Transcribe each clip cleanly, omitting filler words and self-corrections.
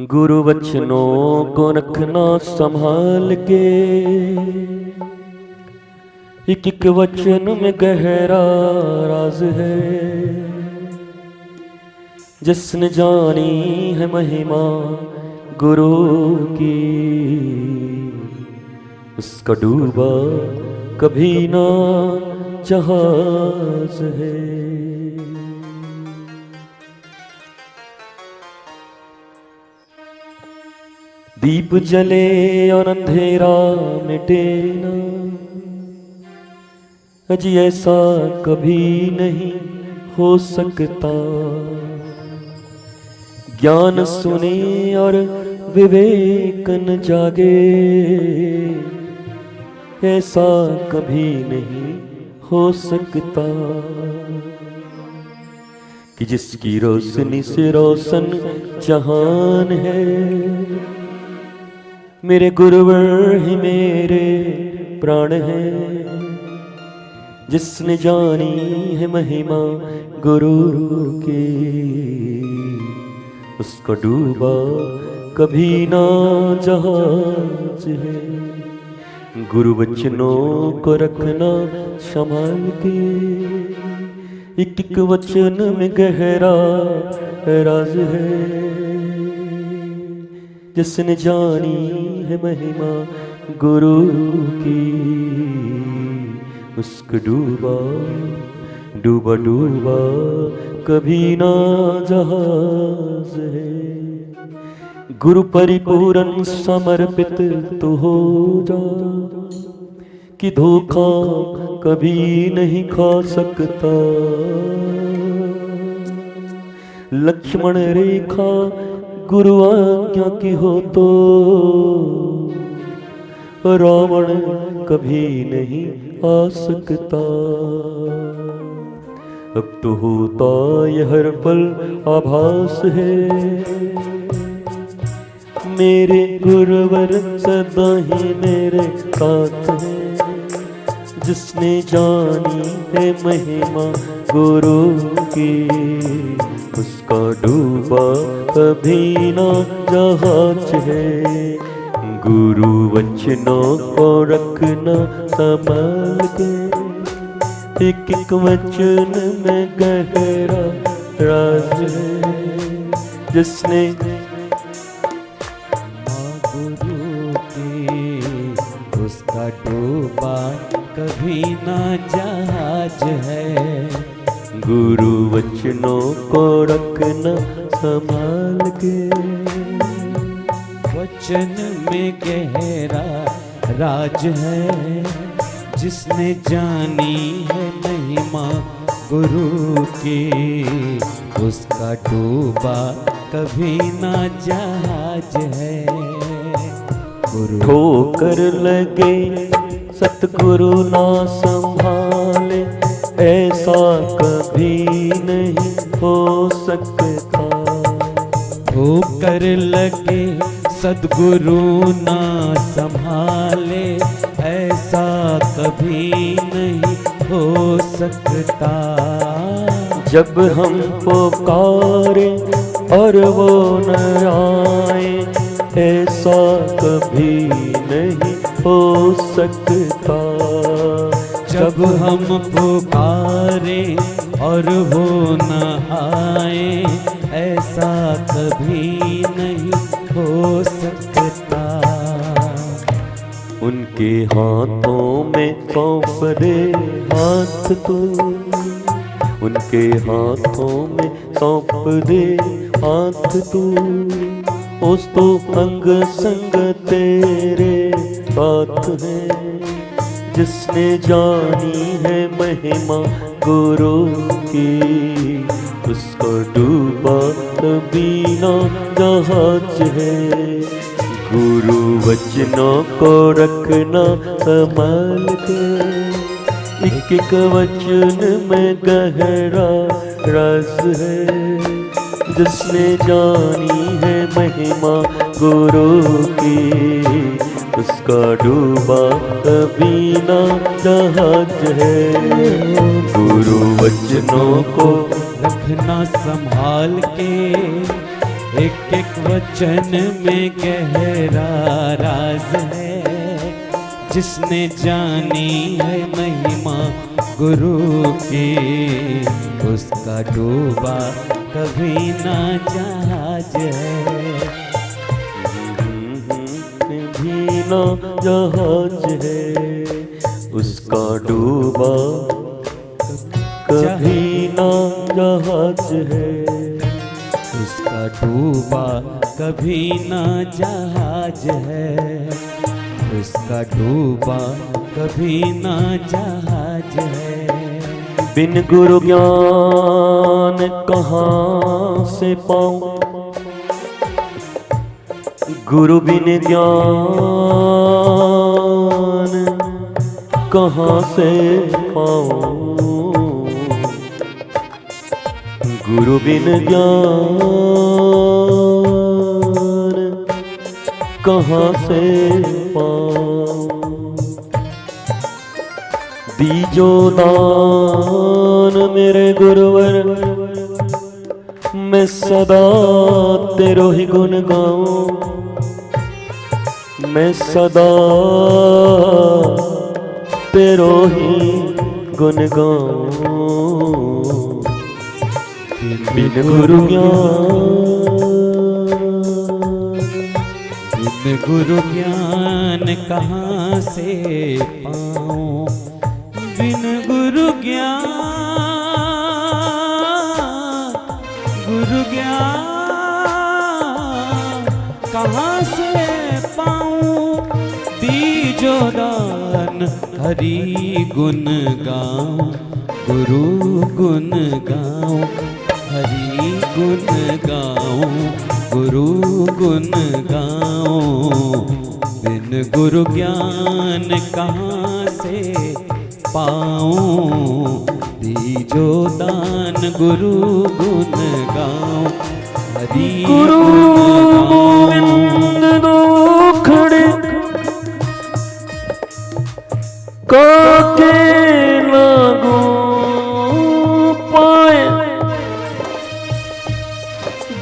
गुरु वचनों को रखना संभाल के, एक एक वचन में गहरा राज है। जिसने जानी है महिमा गुरु की, उसका डूबा कभी ना जहाज है। दीप जले और अंधेरा मिटे ना, अजी ऐसा कभी नहीं हो सकता। ज्ञान सुने और विवेक न जागे, ऐसा कभी नहीं हो सकता। कि जिसकी रोशनी से रोशन जहान है, मेरे गुरुवर ही मेरे प्राण है। जिसने जानी है महिमा गुरु की, उसका डूबा कभी ना जहाज है। गुरु वचनों को रखना संभाल के, एक एक वचन में गहरा राज है। जिसने जानी है महिमा गुरु की, उसको डूबा डूबा डूबा कभी ना जहाज है। गुरु परिपूर्ण समर्पित तो हो जा, कि धोखा कभी नहीं खा सकता। लक्ष्मण रेखा गुरु आज्ञा की हो तो, रावण कभी नहीं आ सकता। अब तो होता यह हर पल आभास है, मेरे गुरुवर सदा ही मेरे साथ है। जिसने जानी है महिमा गुरु की, उसका डूबा कभी ना जहाज है। गुरु वचनों को रखना संभाल के, एक एक वचन में गहरा राज है। जिसने गुरु की, उसका डूबा कभी ना जहाज है। गुरु वचनों को रखना संभाल के, वचन में गहरा राज है। जिसने जानी है महिमा गुरु की, उसका डूबा कभी ना जहाज है। गुरु ठोकर लगे सतगुरु ना संभाले, ऐसा कभी नहीं हो सकता। ठोकर लगे सद्गुरु ना संभाले, ऐसा कभी नहीं हो सकता। जब हम पुकारे और वो न आए, ऐसा कभी नहीं हो सकता। जब हम पुकारे और वो न आए, ऐसा कभी नहीं हो सकता। उनके हाथों में सौंप दे हाथ तू, उनके हाथों में सौंप दे हाथ तू। उस तो अंग संग तेरे साथ है। जिसने जानी है महिमा गुरु की, उसको डूबा कभी ना जहाज है। गुरु वचनों को रखना संभाल के, एक एक वचन में गहरा राज है। जिसने जानी है महिमा गुरु की, उसका डूबा कभी ना जहाज है। गुरु वचनों को रखना संभाल के, एक एक वचन में गहरा राज है। जिसने जानी है महिमा गुरु की, उसका डूबा कभी ना जहाज है। भी ना जहाज है, उसका डूबा कभी ना जहाज है। उसका डूबा कभी ना जहाज है। उसका डूबा कभी ना जहाज है। बिन गुरु ज्ञान कहाँ से पाऊं, गुरु बिन ज्ञान कहाँ से पाऊं, गुरु बिन ज्ञान कहाँ से पाऊं। दीजो दान मेरे गुरुवर, मैं सदा तेरो ही गुण गाऊं। मैं सदा तेरो ही गुण गाऊं। बिन गुरु ज्ञान, बिन गुरु ज्ञान कहाँ से पाऊं। बिन गुरु ज्ञान, गुरु ज्ञान कहाँ से पाऊं। दीजो दान हरि गुण गाऊं, गुरु गुण गाऊं। हरि गुण गाऊं, गुरु गुण गाऊं। बिन गुरु ज्ञान कहाँ से पाऊं। दीजो दान गुरु गुण गाऊं। हरि गुरु गोविंद दो खड़े काके लागू पाए।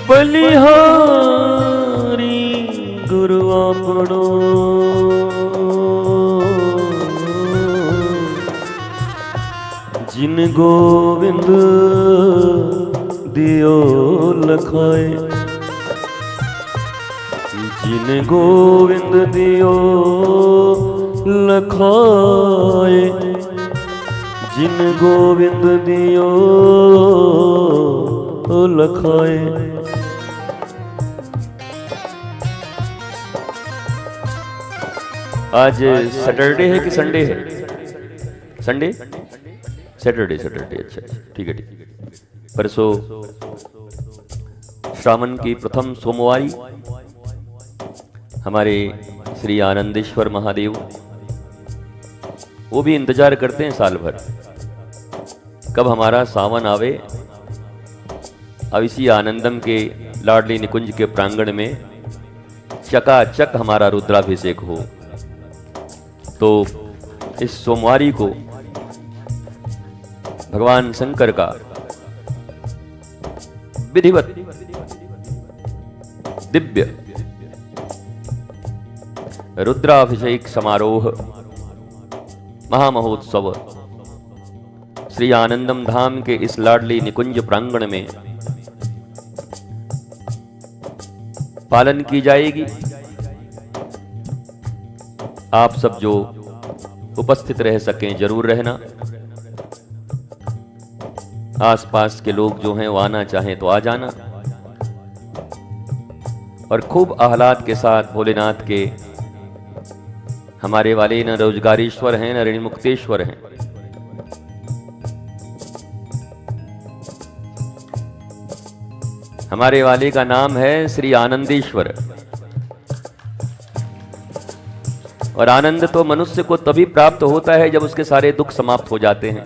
बलिहारी गुरु आपणो, जिन गोविंद दियो लखाए। जिन गोविंद दियो लखाए। जिन गोविंद दियो लखाए। आज सैटरडे है कि संडे है? Sunday, Saturday, Saturday. अच्छा, ठीक है, ठीक है। परसों श्रावण की प्रथम सोमवारी हमारे श्री आनंदेश्वर महादेव, वो भी इंतजार करते हैं साल भर कब हमारा सावन आवे। अब इसी आनंदम के लाडली निकुंज के प्रांगण में चकाचक हमारा रुद्राभिषेक हो। तो इस सोमवारी को भगवान शंकर का विधिवत दिव्य रुद्राभिषेक समारोह महामहोत्सव श्री आनंदम धाम के इस लाडली निकुंज प्रांगण में पालन की जाएगी। आप सब जो उपस्थित रह सकें जरूर रहना। आसपास के लोग जो हैं वो आना चाहें तो आ जाना और खूब आह्लाद के साथ भोलेनाथ के हमारे वाले न रोजगारीश्वर हैं न ऋण मुक्तेश्वर हैं। हमारे वाले का नाम है श्री आनंदेश्वर। और आनंद तो मनुष्य को तभी प्राप्त होता है जब उसके सारे दुख समाप्त हो जाते हैं।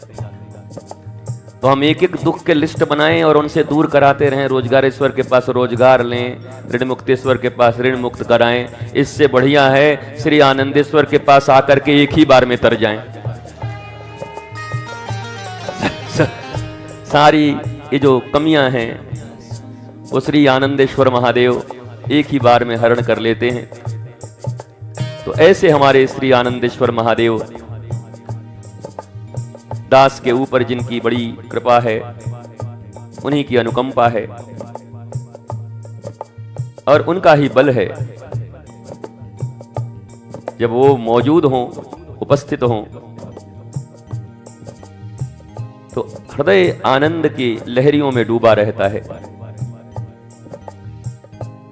तो हम एक एक दुख के लिस्ट बनाएं और उनसे दूर कराते रहें। रोजगारेश्वर के पास रोजगार लें, ऋण मुक्तेश्वर के पास ऋण मुक्त कराएं। इससे बढ़िया है श्री आनंदेश्वर के पास आकर के एक ही बार में तर जाएं। सारी ये जो कमियां हैं वो श्री आनंदेश्वर महादेव एक ही बार में हरण कर लेते हैं। तो ऐसे हमारे श्री आनंदेश्वर महादेव दास के ऊपर जिनकी बड़ी कृपा है, उन्हीं की अनुकंपा है और उनका ही बल है, जब वो मौजूद हों, उपस्थित हों, तो हृदय आनंद की लहरियों में डूबा रहता है।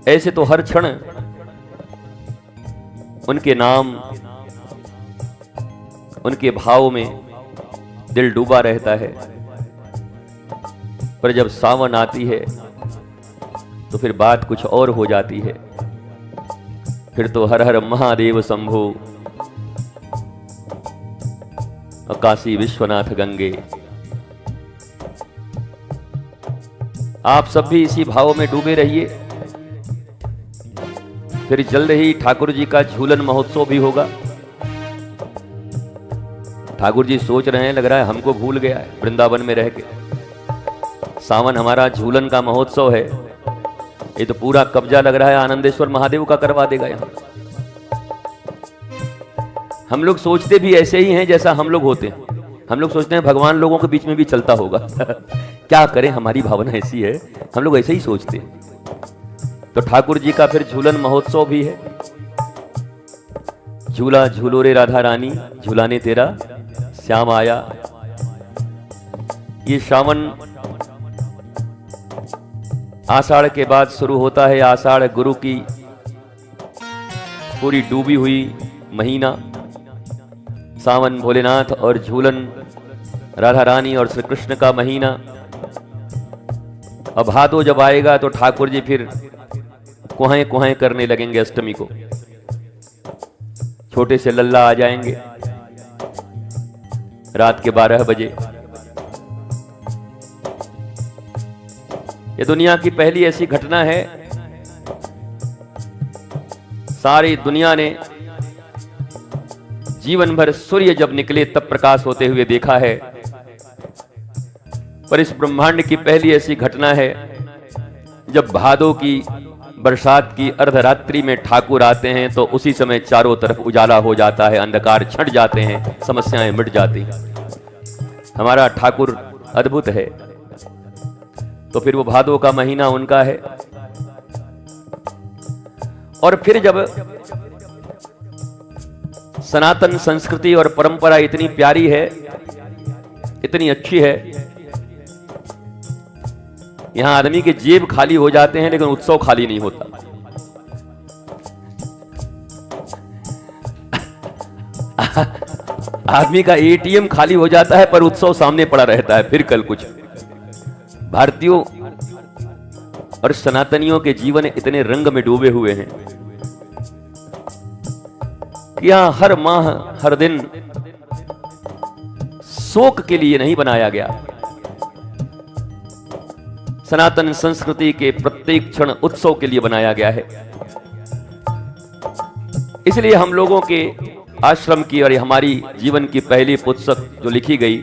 ऐसे तो हर क्षण उनके नाम, उनके भाव में दिल डूबा रहता है। पर जब सावन आती है तो फिर बात कुछ और हो जाती है। फिर तो हर हर महादेव शंभो, काशी विश्वनाथ गंगे। आप सब भी इसी भाव में डूबे रहिए। फिर जल्द ही ठाकुर जी का झूलन महोत्सव भी होगा। ठाकुर जी सोच रहे हैं, लग रहा है हमको भूल गया है वृंदावन में रह के। सावन हमारा झूलन का महोत्सव है, ये तो पूरा कब्जा लग रहा है आनंदेश्वर महादेव का करवा देगा यहां। हम लोग सोचते भी ऐसे ही हैं जैसा हम लोग होते हैं। हम लोग सोचते हैं भगवान लोगों के बीच में भी चलता होगा। क्या करें, हमारी भावना ऐसी है, हम लोग ऐसे ही सोचते हैं। तो ठाकुर जी का फिर झूलन महोत्सव भी है। झूला झूलो रे राधा रानी, झूलाने तेरा श्याम आया। ये श्रावण आषाढ़ के बाद शुरू होता है। आषाढ़ गुरु की पूरी डूबी हुई महीना। सावन भोलेनाथ और झूलन राधा रानी और श्री कृष्ण का महीना। अब भादो जब आएगा तो ठाकुर जी फिर कुहाएं कुहाएं करने लगेंगे। अष्टमी को छोटे से लल्ला आ जाएंगे रात के 12 बजे। ये दुनिया की पहली ऐसी घटना है, सारी दुनिया ने जीवन भर सूर्य जब निकले तब प्रकाश होते हुए देखा है। पर इस ब्रह्मांड की पहली ऐसी घटना है जब भादों की बरसात की अर्धरात्रि में ठाकुर आते हैं तो उसी समय चारों तरफ उजाला हो जाता है, अंधकार छट जाते हैं, समस्याएं मिट जाती हैं। हमारा ठाकुर अद्भुत है। तो फिर वो भादों का महीना उनका है। और फिर जब सनातन संस्कृति और परंपरा इतनी प्यारी है, इतनी अच्छी है, यहां आदमी के जेब खाली हो जाते हैं लेकिन उत्सव खाली नहीं होता। आदमी का एटीएम खाली हो जाता है पर उत्सव सामने पड़ा रहता है। फिर कल कुछ। भारतीयों और सनातनियों के जीवन इतने रंग में डूबे हुए हैं कि यहां हर माह हर दिन शोक के लिए नहीं बनाया गया। सनातन संस्कृति के प्रत्येक क्षण उत्सव के लिए बनाया गया है। इसलिए हम लोगों के आश्रम की और हमारी जीवन की पहली पुस्तक जो लिखी गई,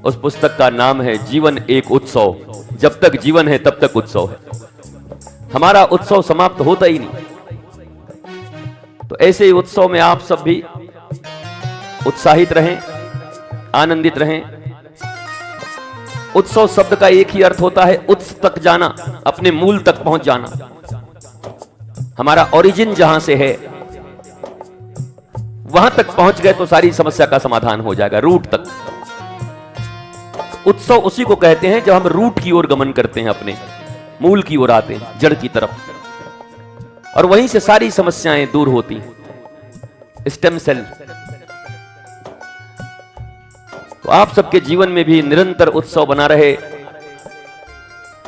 उस पुस्तक का नाम है जीवन एक उत्सव। जब तक जीवन है तब तक उत्सव है। हमारा उत्सव समाप्त होता ही नहीं। तो ऐसे ही उत्सव में आप सब भी उत्साहित रहें, आनंदित रहें। उत्सव शब्द का एक ही अर्थ होता है उत्स तक जाना, अपने मूल तक पहुंच जाना। हमारा ओरिजिन जहां से है वहां तक पहुंच गए तो सारी समस्या का समाधान हो जाएगा, रूट तक। उत्सव उसी को कहते हैं जब हम रूट की ओर गमन करते हैं, अपने मूल की ओर आते हैं, जड़ की तरफ, और वहीं से सारी समस्याएं दूर होती हैं। Stem cell. तो आप सबके जीवन में भी निरंतर उत्सव बना रहे।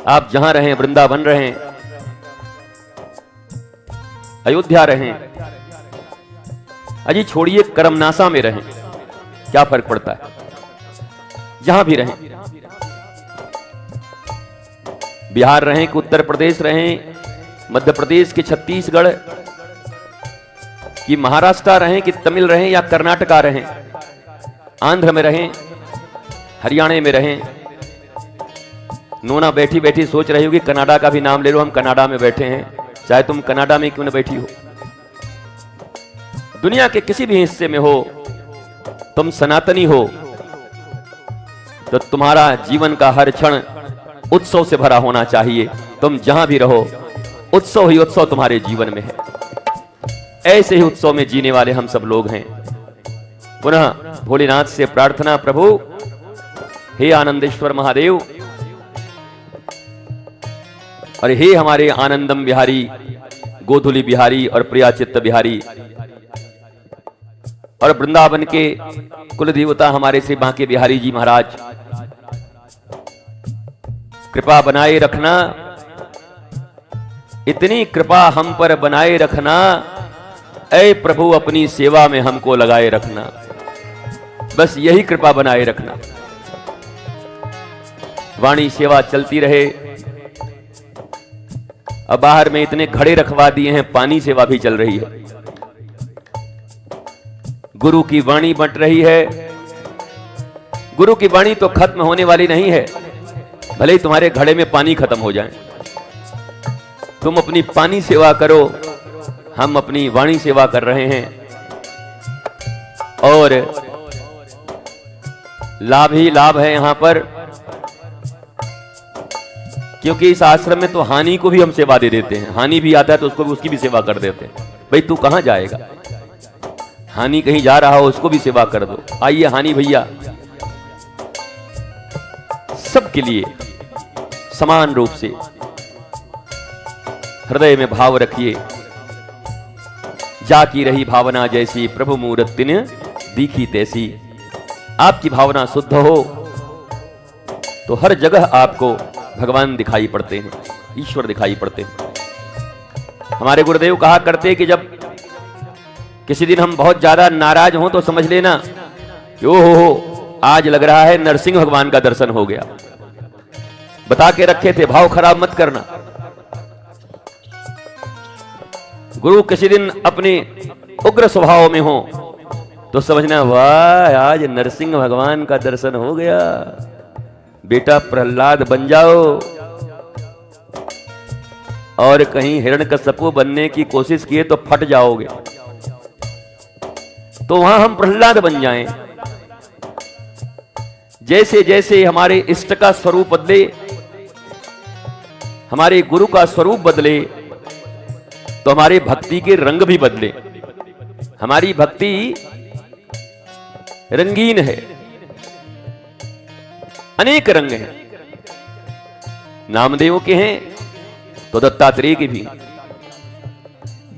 आप जहां रहें, वृंदावन रहें, अयोध्या रहें, अजी छोड़िए करमनासा में रहें, क्या फर्क पड़ता है, जहां भी रहें। बिहार रहें कि उत्तर प्रदेश रहें, मध्य प्रदेश के छत्तीसगढ़ कि महाराष्ट्र रहें कि तमिल रहें या कर्नाटका रहें, आंध्र में रहें, हरियाणा में रहें, नोना बैठी बैठी सोच रही होगी कनाडा का भी नाम ले लो, हम कनाडा में बैठे हैं, चाहे तुम कनाडा में क्यों न बैठी हो, दुनिया के किसी भी हिस्से में हो, तुम सनातनी हो तो तुम्हारा जीवन का हर क्षण उत्सव से भरा होना चाहिए। तुम जहां भी रहो उत्सव ही उत्सव तुम्हारे जीवन में है। ऐसे ही उत्सव में जीने वाले हम सब लोग हैं। पुनः भोलेनाथ से प्रार्थना, प्रभु हे आनंदेश्वर महादेव और हे हमारे आनंदम बिहारी, गोधुली बिहारी और प्रियाचित्त बिहारी और वृंदावन के कुल देवता हमारे श्री बांके बिहारी जी महाराज, कृपा बनाए रखना, इतनी कृपा हम पर बनाए रखना, ऐ प्रभु अपनी सेवा में हमको लगाए रखना। बस यही कृपा बनाए रखना। वाणी सेवा चलती रहे। अब बाहर में इतने घड़े रखवा दिए हैं, पानी सेवा भी चल रही है। गुरु की वाणी बंट रही है। गुरु की वाणी तो खत्म होने वाली नहीं है, भले ही तुम्हारे घड़े में पानी खत्म हो जाए। तुम अपनी पानी सेवा करो, हम अपनी वाणी सेवा कर रहे हैं और लाभ ही लाभ है यहां पर, क्योंकि इस आश्रम में तो हानि को भी हम सेवा दे देते हैं। हानि भी आता है तो उसको भी, उसकी भी सेवा कर देते हैं। भाई तू कहां जाएगा, हानि कहीं जा रहा हो उसको भी सेवा कर दो। आइए हानि भैया, सबके लिए समान रूप से हृदय में भाव रखिए। जाकी रही भावना जैसी, प्रभु मूर्ति ने दिखी तैसी। आपकी भावना शुद्ध हो तो हर जगह आपको भगवान दिखाई पड़ते हैं, ईश्वर दिखाई पड़ते हैं। हमारे गुरुदेव कहा करते कि जब किसी दिन हम बहुत ज्यादा नाराज हों तो समझ लेना कि ओहो आज लग रहा है नरसिंह भगवान का दर्शन हो गया। बता के रखे थे, भाव खराब मत करना। गुरु किसी दिन अपने उग्र स्वभाव में हो तो समझना वाह आज नरसिंह भगवान का दर्शन हो गया, बेटा प्रहलाद बन जाओ। और कहीं हिरण्यकश्यपु बनने की कोशिश किए तो फट जाओगे, तो वहां हम प्रहलाद बन जाएं। जैसे जैसे हमारे इष्ट का स्वरूप बदले, हमारे गुरु का स्वरूप बदले, तो हमारे भक्ति के रंग भी बदले। हमारी भक्ति रंगीन है, अनेक रंग हैं। नामदेव के हैं तो दत्तात्रेय के भी।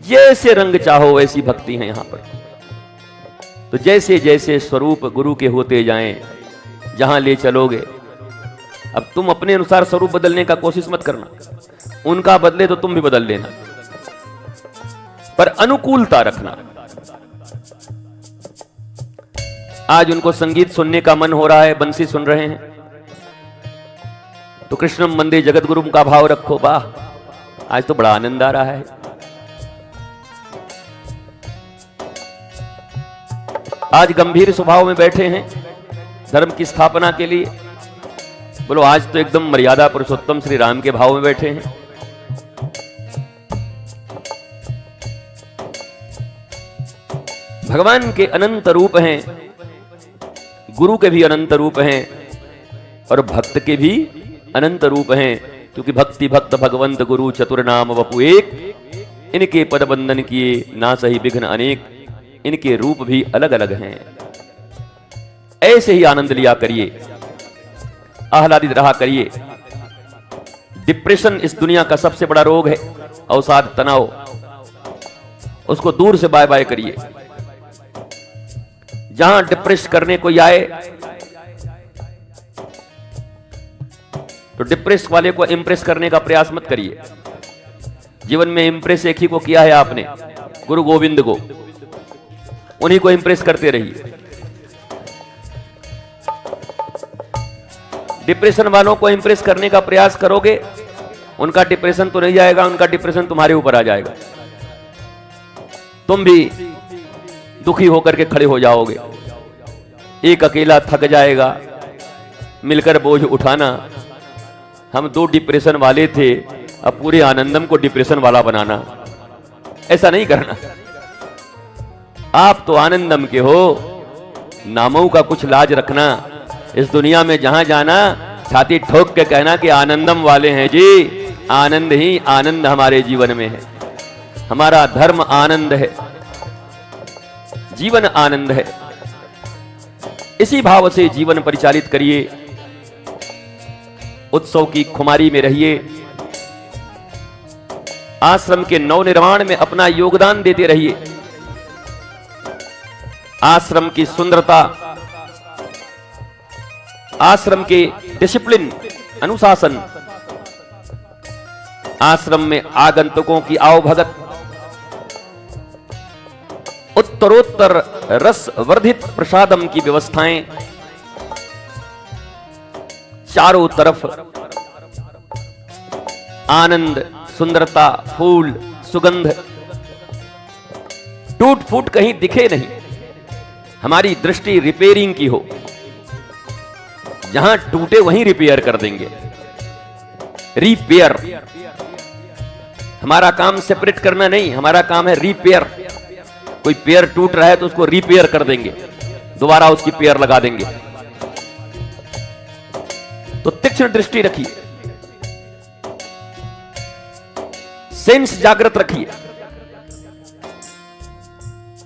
जैसे रंग चाहो वैसी भक्ति है यहां पर। तो जैसे जैसे स्वरूप गुरु के होते जाएं, जहां ले चलोगे। अब तुम अपने अनुसार स्वरूप बदलने का कोशिश मत करना, उनका बदले तो तुम भी बदल लेना, पर अनुकूलता रखना। आज उनको संगीत सुनने का मन हो रहा है, बंसी सुन रहे हैं, तो कृष्णम वंदे जगत गुरुम का भाव रखो। वाह आज तो बड़ा आनंद आ रहा है। आज गंभीर स्वभाव में बैठे हैं धर्म की स्थापना के लिए। बोलो आज तो एकदम मर्यादा पुरुषोत्तम श्री राम के भाव में बैठे हैं। भगवान के अनंत रूप हैं, गुरु के भी अनंत रूप हैं और भक्त के भी अनंत रूप हैं, क्योंकि भक्ति भक्त भगवंत गुरु चतुर नाम वपु एक। इनके पद बंदन किए ना सही विघ्न अनेक। इनके रूप भी अलग अलग हैं। ऐसे ही आनंद लिया करिए, आह्लादित रहा करिए। डिप्रेशन इस दुनिया का सबसे बड़ा रोग है, अवसाद तनाव, उसको दूर से बाय बाय करिए। जहां डिप्रेस करने कोई आए तो डिप्रेस वाले को इंप्रेस करने का प्रयास मत करिए। जीवन में इंप्रेस एक ही को किया है आपने, गुरु गोविंद को, उन्हीं को इंप्रेस करते रहिए। डिप्रेशन वालों को इंप्रेस करने का प्रयास करोगे, उनका डिप्रेशन तो नहीं जाएगा, उनका डिप्रेशन तुम्हारे ऊपर आ जाएगा। तुम भी दुखी होकर के खड़े हो जाओगे। एक अकेला थक जाएगा, मिलकर बोझ उठाना। हम 2 डिप्रेशन वाले थे, अब पूरे आनंदम को डिप्रेशन वाला बनाना, ऐसा नहीं करना। आप तो आनंदम के हो, नामों का कुछ लाज रखना। इस दुनिया में जहां जाना छाती ठोक के कहना कि आनंदम वाले हैं जी। आनंद ही आनंद हमारे जीवन में है, हमारा धर्म आनंद है, जीवन आनंद है। इसी भाव से जीवन परिचालित करिए, उत्सव की खुमारी में रहिए, आश्रम के नवनिर्माण में अपना योगदान देते रहिए। आश्रम की सुंदरता, आश्रम के डिसिप्लिन, अनुशासन, आश्रम में आगंतुकों की आवभगत, उत्तरोत्तर रस वर्धित प्रसादम की व्यवस्थाएं, चारों तरफ आनंद, सुंदरता, फूल, सुगंध, टूट फूट कहीं दिखे नहीं। हमारी दृष्टि रिपेयरिंग की हो, जहां टूटे वहीं रिपेयर कर देंगे। रिपेयर, हमारा काम सेपरेट करना नहीं, हमारा काम है रिपेयर। कोई पेयर टूट रहा है तो उसको रिपेयर कर देंगे, दोबारा उसकी पेयर लगा देंगे। तो तीक्ष्ण दृष्टि रखिए, सेंस जागृत रखिए।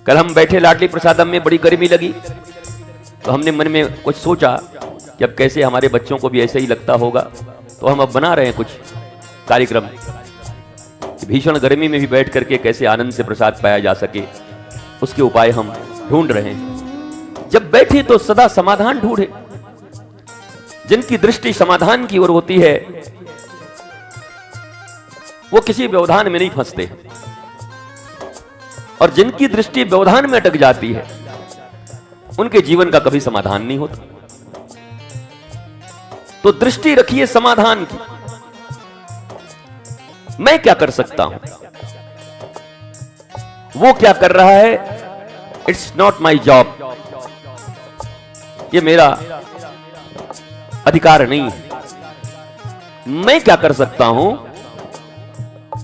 कल हम बैठे लाडली प्रसादम में, बड़ी गर्मी लगी तो हमने मन में कुछ सोचा कि अब कैसे हमारे बच्चों को भी ऐसे ही लगता होगा, तो हम अब बना रहे हैं कुछ कार्यक्रम, भीषण गर्मी में भी बैठ करके कैसे आनंद से प्रसाद पाया जा सके, उसके उपाय हम ढूंढ रहे हैं। जब बैठे तो सदा समाधान ढूंढे। जिनकी दृष्टि समाधान की ओर होती है वो किसी व्यवधान में नहीं फंसते, और जिनकी दृष्टि व्यवधान में अटक जाती है उनके जीवन का कभी समाधान नहीं होता। तो दृष्टि रखिए समाधान की। मैं क्या कर सकता हूं, वो क्या कर रहा है, इट्स नॉट माई जॉब, ये मेरा अधिकार नहीं है। मैं क्या कर सकता हूं,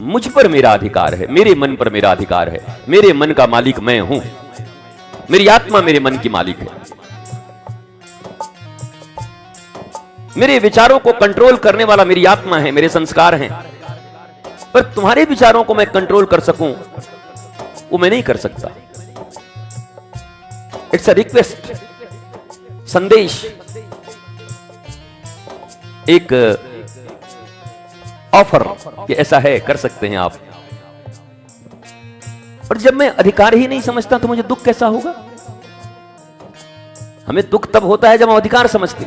मुझ पर मेरा अधिकार है, मेरे मन पर मेरा अधिकार है। मेरे मन का मालिक मैं हूं, मेरी आत्मा मेरे मन की मालिक है। मेरे विचारों को कंट्रोल करने वाला मेरी आत्मा है, मेरे संस्कार हैं। पर तुम्हारे विचारों को मैं कंट्रोल कर सकूं वो मैं नहीं कर सकता। इट्स अ रिक्वेस्ट, संदेश, एक ऑफर कि ऐसा है, कर सकते हैं आप। और जब मैं अधिकार ही नहीं समझता तो मुझे दुख कैसा होगा। हमें दुख तब होता है जब हम अधिकार समझते।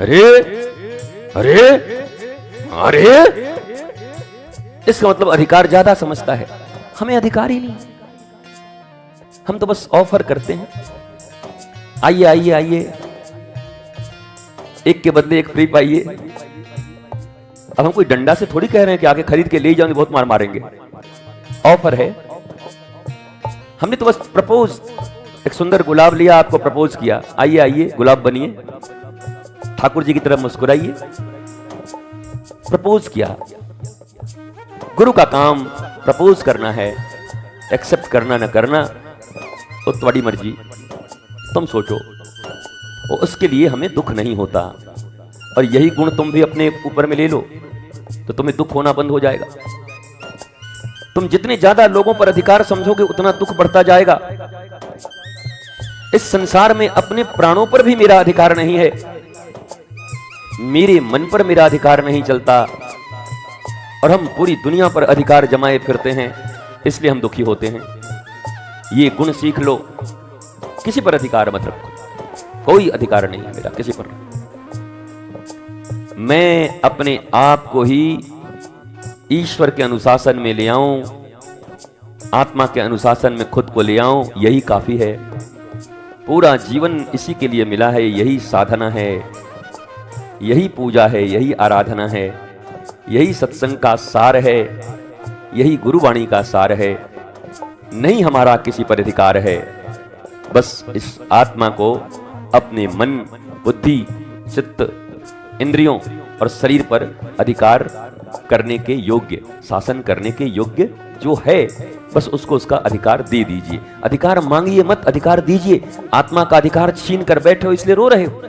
अरे अरे अरे, इसका मतलब अधिकार ज्यादा समझता है। हमें अधिकार ही नहीं, हम तो बस ऑफर करते हैं, आइए आइए आइए, एक के बदले एक फ्री पाइए। अब हम कोई डंडा से थोड़ी कह रहे हैं कि आगे खरीद के ले जाओगे, बहुत मार मारेंगे। ऑफर है, हमने तो बस प्रपोज, एक सुंदर गुलाब लिया, आपको प्रपोज किया, आइए आइए गुलाब बनिए, ठाकुर जी की तरफ मुस्कुराइए। प्रपोज किया। गुरु का काम प्रपोज करना है, एक्सेप्ट करना न करना तो तुम्हारी मर्जी, तुम सोचो। और उसके लिए हमें दुख नहीं होता। और यही गुण तुम भी अपने ऊपर में ले लो तो तुम्हें दुख होना बंद हो जाएगा। तुम जितने ज्यादा लोगों पर अधिकार समझोगे उतना दुख बढ़ता जाएगा। इस संसार में अपने प्राणों पर भी मेरा अधिकार नहीं है, मेरे मन पर मेरा अधिकार नहीं चलता, और हम पूरी दुनिया पर अधिकार जमाए फिरते हैं, इसलिए हम दुखी होते हैं। ये गुण सीख लो, किसी पर अधिकार मत रखो। कोई अधिकार नहीं है मेरा किसी पर। मैं अपने आप को ही ईश्वर के अनुशासन में ले आऊं, आत्मा के अनुशासन में खुद को ले आऊं, यही काफी है। पूरा जीवन इसी के लिए मिला है, यही साधना है, यही पूजा है, यही आराधना है, यही सत्संग का सार है, यही गुरुवाणी का सार है। नहीं हमारा किसी पर अधिकार है, बस इस आत्मा को अपने मन, बुद्धि, चित्त, इंद्रियों और शरीर पर अधिकार करने के योग्य, शासन करने के योग्य जो है, बस उसको उसका अधिकार दे दीजिए। अधिकार मांगिए मत, अधिकार दीजिए। आत्मा का अधिकार छीन कर बैठे हो इसलिए रो रहे हो।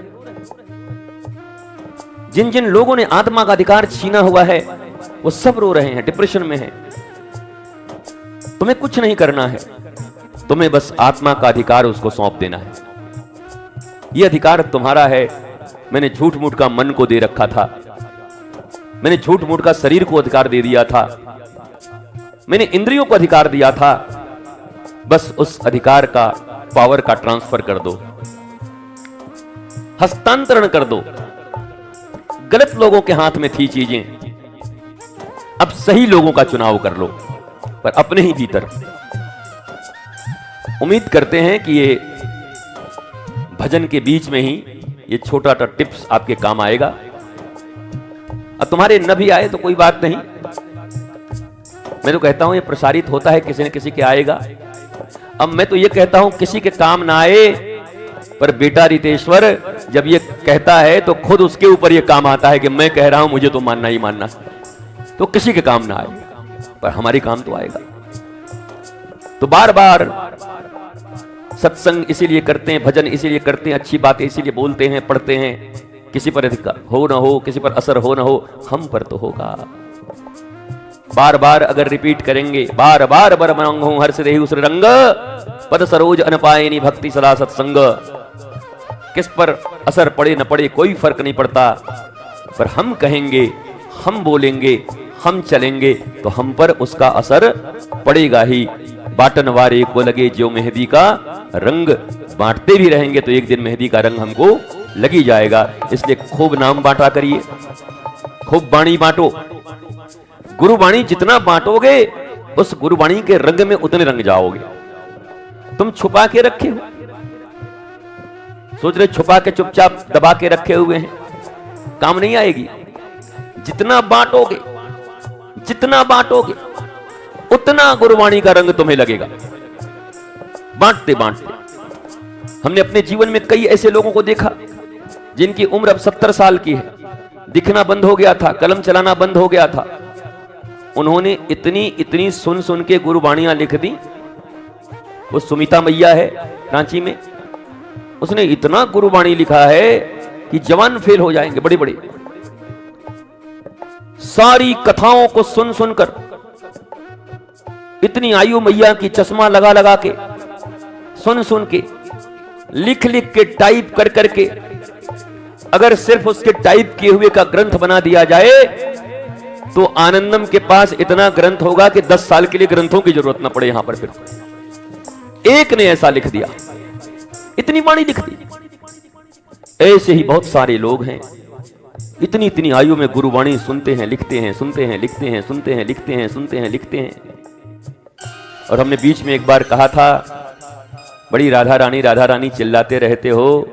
जिन जिन लोगों ने आत्मा का अधिकार छीना हुआ है वो सब रो रहे हैं, डिप्रेशन में हैं। तुम्हें कुछ नहीं करना है, तुम्हें बस आत्मा का अधिकार उसको सौंप देना है। यह अधिकार तुम्हारा है। मैंने झूठ मूठ का मन को दे रखा था, मैंने झूठ मूठ का शरीर को अधिकार दे दिया था, मैंने इंद्रियों को अधिकार दिया था। बस उस अधिकार का पावर का ट्रांसफर कर दो, हस्तांतरण कर दो। गलत लोगों के हाथ में थी चीजें, अब सही लोगों का चुनाव कर लो, पर अपने ही भीतर। उम्मीद करते हैं कि ये भजन के बीच में ही ये छोटा सा टिप्स आपके काम आएगा। अब तुम्हारे न भी आए तो कोई बात नहीं, मैं तो कहता हूं ये प्रसारित होता है, किसी न किसी के आएगा। अब मैं तो ये कहता हूं किसी के काम ना आए, पर बेटा रितेश्वर जब ये कहता है तो खुद उसके ऊपर ये काम आता है कि मैं कह रहा हूं मुझे तो मानना ही मानना। तो किसी के काम ना आए, पर हमारे काम तो आएगा। तो बार बार सत्संग इसीलिए करते हैं, भजन इसीलिए करते हैं, अच्छी बातें इसीलिए बोलते हैं, पढ़ते हैं। किसी पर अधिकार हो ना हो, किसी पर असर हो ना हो, हम पर तो होगा। बार बार अगर रिपीट करेंगे, बार बार बर मंग हूं हर्ष देहु उस रंग, पद सरोज अनपायनी भक्ति सदा सत्संग। किस पर असर पड़े न पड़े कोई फर्क नहीं पड़ता, पर हम कहेंगे, हम बोलेंगे, हम चलेंगे तो हम पर उसका असर पड़ेगा ही। बाटन वारे को लगे जो मेहंदी का रंग, बांटते भी रहेंगे तो एक दिन मेहंदी का रंग हमको लगी जाएगा। इसलिए खूब नाम बांटा करिए, खूब वाणी बांटो। गुरुवाणी जितना बांटोगे उस गुरुवाणी के रंग में उतने रंग जाओगे। तुम छुपा के रखे हो, सोच रहे छुपा के चुपचाप दबा के रखे हुए हैं, काम नहीं आएगी। जितना बांटोगे, जितना बांटोगे उतना गुरुवाणी का रंग तुम्हें लगेगा। बांटते बांटते हमने अपने जीवन में कई ऐसे लोगों को देखा जिनकी उम्र अब 70 साल की है, दिखना बंद हो गया था, कलम चलाना बंद हो गया था। उन्होंने इतनी इतनी सुन सुन के गुरुवाणियां लिख दी। वो सुमिता मैया है रांची में, उसने इतना गुरुवाणी लिखा है कि जवान फेल हो जाएंगे बड़े बड़े। सारी कथाओं को सुन सुनकर, इतनी आयु मैया की चश्मा लगा लगा के, सुन सुन के, लिख लिख के, टाइप कर करके, अगर सिर्फ उसके टाइप किए हुए का ग्रंथ बना दिया जाए तो आनंदम के पास इतना ग्रंथ होगा कि 10 साल के लिए ग्रंथों की जरूरत ना पड़े। यहां पर फिर एक ने ऐसा लिख दिया, इतनी वाणी लिख दी। ऐसे ही बहुत सारे लोग हैं, इतनी इतनी आयु में गुरुवाणी सुनते हैं, लिखते हैं, सुनते हैं, लिखते हैं, सुनते हैं, लिखते हैं, सुनते हैं, लिखते हैं। और हमने बीच में एक बार कहा था, बड़ी राधा रानी चिल्लाते रहते हो,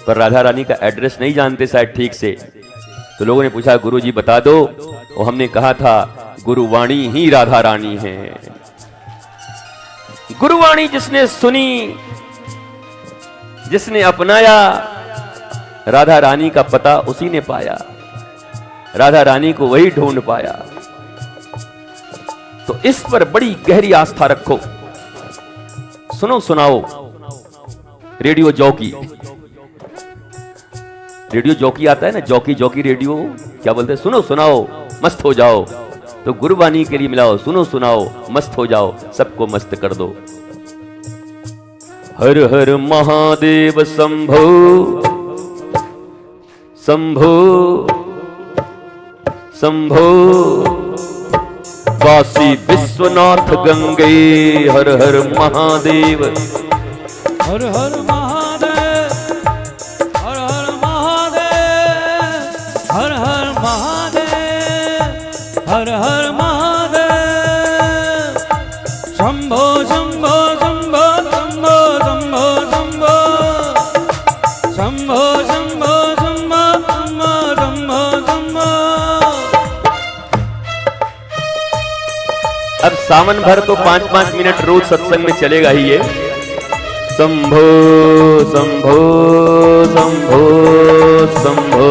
पर राधा रानी का एड्रेस नहीं जानते शायद ठीक से। तो लोगों ने पूछा गुरुजी बता दो, और हमने कहा था गुरुवाणी ही राधा रानी है। गुरुवाणी जिसने सुनी, जिसने अपनाया, राधा रानी का पता उसी ने पाया, राधा रानी को वही ढूंढ पाया। तो इस पर बड़ी गहरी आस्था रखो। सुनो सुनाओ, रेडियो जॉकी, रेडियो जॉकी आता है ना, जॉकी जॉकी रेडियो, क्या बोलते हैं, सुनो सुनाओ मस्त हो जाओ। तो गुरुवाणी के लिए मिलाओ, सुनो सुनाओ मस्त हो जाओ, सबको मस्त कर दो। हर हर महादेव शंभो शंभो शंभो, काशी विश्वनाथ गंगे, हर हर महादेव, हर हर महादेव, हर हर महादेव, हर हर महादेव, हर हर महादेव। शंभो शंभो शंभो शंभो शंभो शंभो, शंभो शंभो शंभो शंभो शंभो शंभो। अब सावन भर तो 5-5 मिनट रोज सत्संग में चलेगा ही ये। शंभो शंभो शंभो शंभो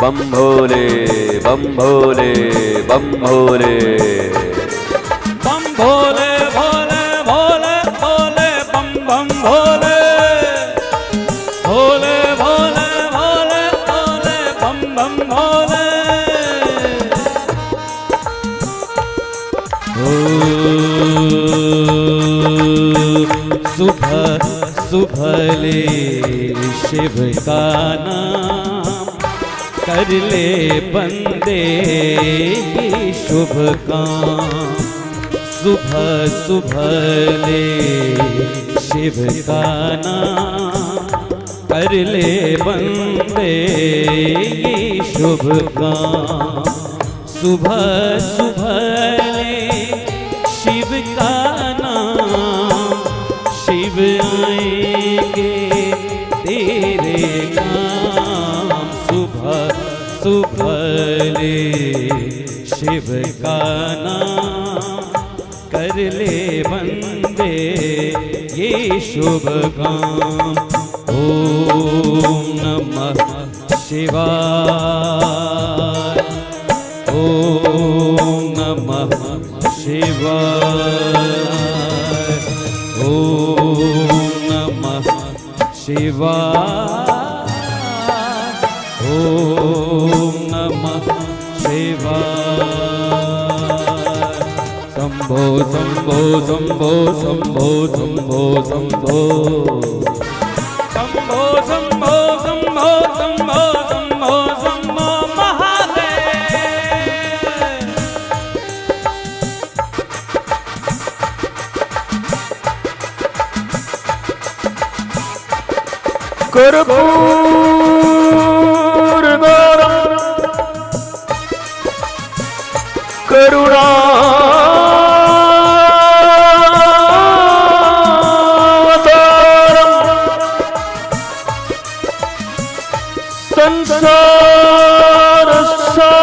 बम भोले बम भोले बम भोले बम भोले भोले भोले भोले बम बम भोले भोले भोले भोले भोले बम बम भोले। सुबह सुभले शिव का नाम कर ले बंदे शुभ काम। सुबह सुभले शिव का नाम कर ले बंदे शुभ काम। सुबह सुभले शिव का नाम शिव आएंगे तेरे काम। सुबह सुभले शिव का नाम कर ले बंदे ये शुभ काम। ओम नमः शिवाय ओम नमः शिवाय ओम नमः शिवाय ओम नमः शिवाय। शंभो शंभो शंभो शंभो शंभो शंभो शंभो शंभो शंभो शंभो शंभो शंभो महादेव। कर्पूर गौरम करुणावतारम संसार सारम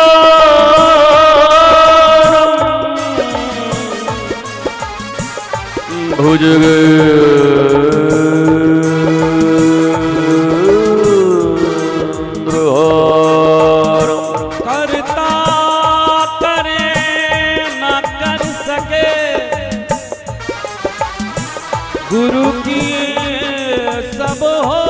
करता करे न कर सके गुरु की सब हो।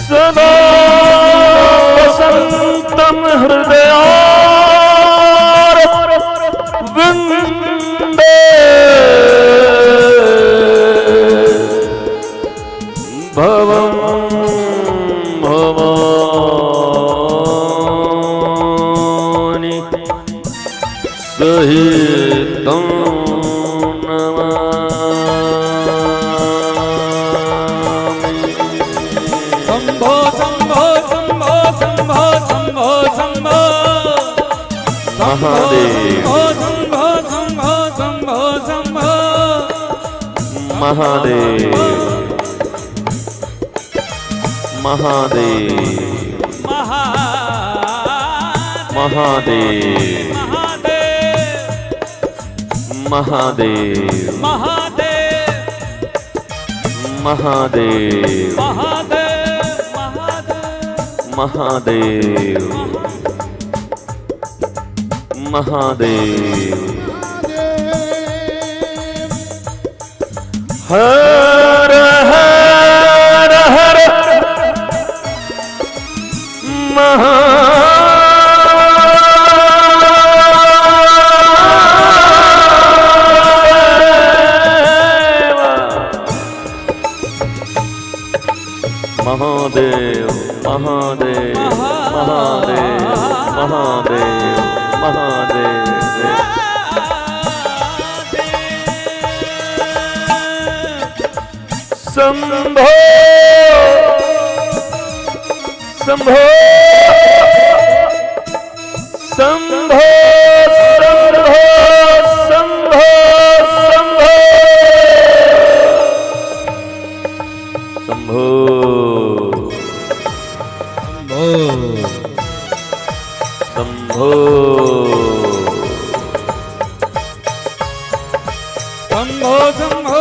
सदा वसंतम हृदयारविंदे भवं भवानि सहितं शंभो शंभो शंभो शंभो शंभो शंभो महादेव शंभो शंभो शंभो शंभो महादेव महादेव महादेव महादेव महादेव महादेव महादेव हर हर हर महादेव महादेव महादेव महादेव महादेव शंभो शंभो शंभो शंभो शंभो शंभो शंभो शंभो शंभो शंभो